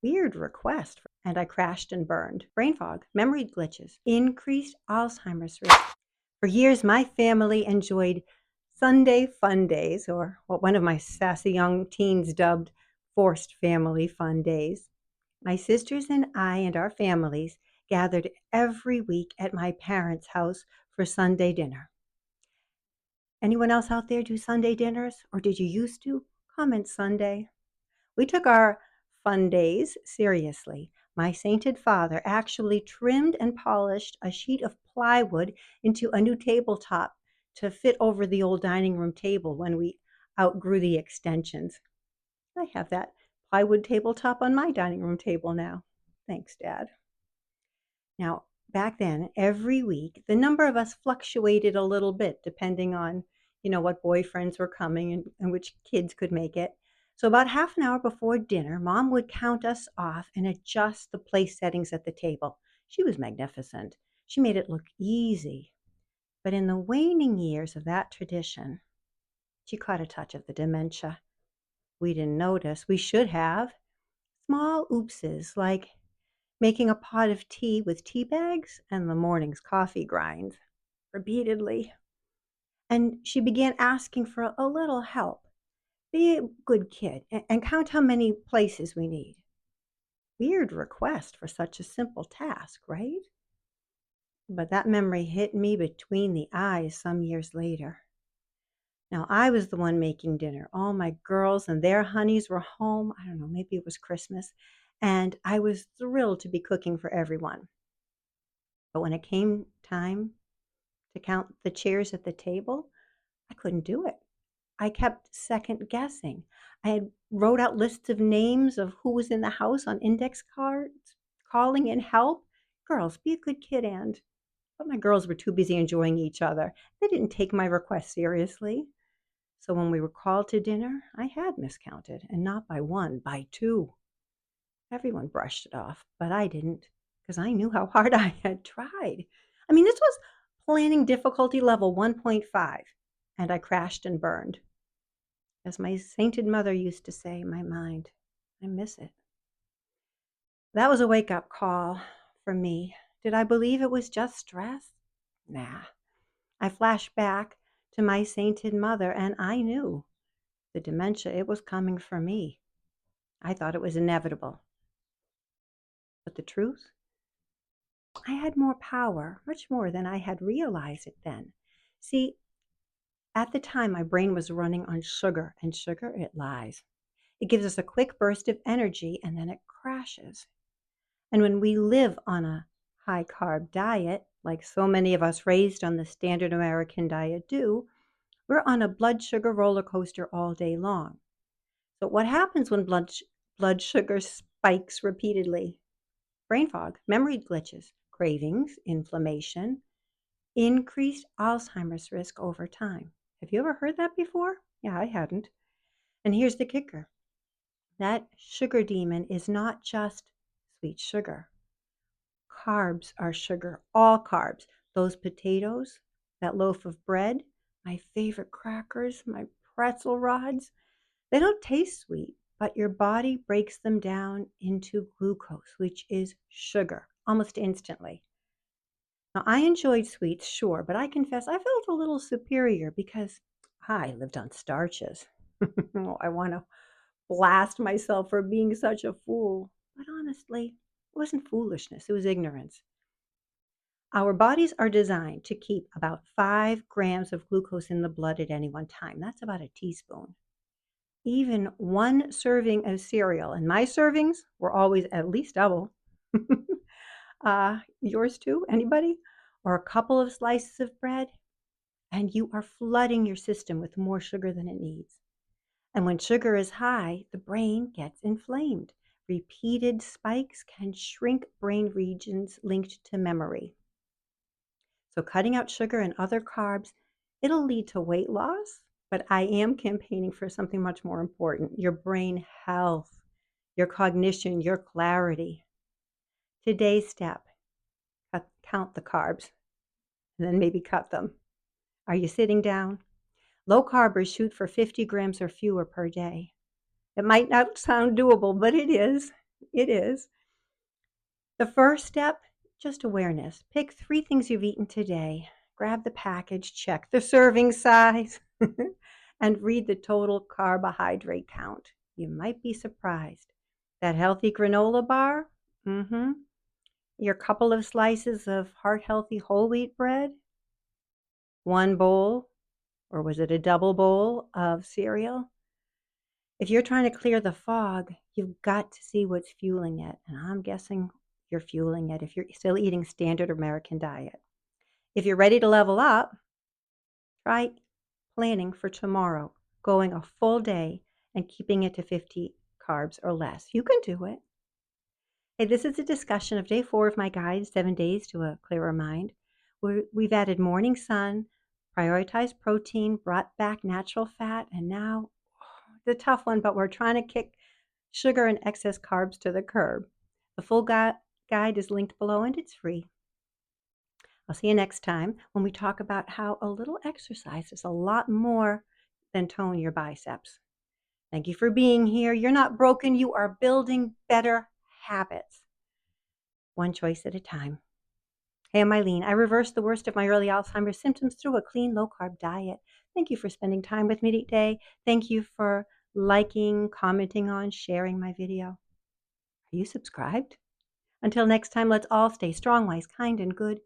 Weird request. And I crashed and burned. Brain fog, memory glitches, increased Alzheimer's risk. For years, my family enjoyed Sunday fun days, or what one of my sassy young teens dubbed forced family fun days. My sisters and I and our families gathered every week at my parents' house for Sunday dinner. Anyone else out there do Sunday dinners, or did you used to? Comment Sunday. We took our fun days seriously. My sainted father actually trimmed and polished a sheet of plywood into a new tabletop to fit over the old dining room table when we outgrew the extensions. I have that plywood tabletop on my dining room table now. Thanks, Dad. Now, back then, every week, the number of us fluctuated a little bit depending on, what boyfriends were coming and which kids could make it. So about half an hour before dinner, Mom would count us off and adjust the place settings at the table. She was magnificent. She made it look easy. But in the waning years of that tradition, she caught a touch of the dementia. We didn't notice. We should have. Small oopses like making a pot of tea with tea bags and the morning's coffee grinds repeatedly. And she began asking for a little help. Be a good kid and count how many places we need. Weird request for such a simple task, right? But that memory hit me between the eyes some years later. Now, I was the one making dinner. All my girls and their honeys were home. I don't know, maybe it was Christmas. And I was thrilled to be cooking for everyone. But when it came time to count the chairs at the table, I couldn't do it. I kept second guessing. I had wrote out lists of names of who was in the house on index cards, calling in help. Girls, be a good kid, and but my girls were too busy enjoying each other. They didn't take my request seriously. So when we were called to dinner, I had miscounted, and not by one, by two. Everyone brushed it off, but I didn't, because I knew how hard I had tried. I mean, this was planning difficulty level 1.5, and I crashed and burned. As my sainted mother used to say, my mind, I miss it. That was a wake-up call for me. Did I believe it was just stress? Nah. I flashed back to my sainted mother, and I knew the dementia, it was coming for me. I thought it was inevitable. But the truth? I had more power, much more than I had realized it then. See, at the time, my brain was running on sugar, and sugar, it lies. It gives us a quick burst of energy, and then it crashes. And when we live on a high-carb diet, like so many of us raised on the standard American diet do, we're on a blood sugar roller coaster all day long. So what happens when blood sugar spikes repeatedly? Brain fog, memory glitches, cravings, inflammation, increased Alzheimer's risk over time. Have you ever heard that before? Yeah, I hadn't. And here's the kicker. That sugar demon is not just sweet sugar. Carbs are sugar, all carbs. Those potatoes, that loaf of bread, my favorite crackers, my pretzel rods, they don't taste sweet, but your body breaks them down into glucose, which is sugar, almost instantly. Now, I enjoyed sweets, sure, but I confess I felt a little superior because I lived on starches. Oh, I want to blast myself for being such a fool. But honestly, it wasn't foolishness, it was ignorance. Our bodies are designed to keep about 5 grams of glucose in the blood at any one time. That's about a teaspoon. Even one serving of cereal, and my servings were always at least double. Yours too? Anybody? Or a couple of slices of bread, and you are flooding your system with more sugar than it needs. And when sugar is high, the brain gets inflamed. Repeated spikes can shrink brain regions linked to memory. So cutting out sugar and other carbs, it'll lead to weight loss, but I am campaigning for something much more important, your brain health, your cognition, your clarity. Today's step, count the carbs, and then maybe cut them. Are you sitting down? Low carbers shoot for 50 grams or fewer per day. It might not sound doable, but it is. It is. The first step, just awareness. Pick 3 things you've eaten today. Grab the package, check the serving size, and read the total carbohydrate count. You might be surprised. That healthy granola bar, your couple of slices of heart-healthy whole wheat bread, 1 bowl, or was it a double bowl of cereal? If you're trying to clear the fog, you've got to see what's fueling it, and I'm guessing you're fueling it if you're still eating standard American diet. If you're ready to level up, try planning for tomorrow, going a full day and keeping it to 50 carbs or less. You can do it. Hey, this is a discussion of day 4 of my guide, 7 Days to a Clearer Mind. We've added morning sun, prioritized protein, brought back natural fat, and now the tough one, but we're trying to kick sugar and excess carbs to the curb. The full guide is linked below and it's free. I'll see you next time when we talk about how a little exercise is a lot more than tone your biceps. Thank you for being here. You're not broken. You are building better habits, one choice at a time. Hey, I'm Eileen. I reversed the worst of my early Alzheimer's symptoms through a clean, low-carb diet. Thank you for spending time with me today. Thank you for liking, commenting on, sharing my video. Are you subscribed? Until next time, let's all stay strong, wise, kind, and good.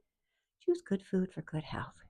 Choose good food for good health.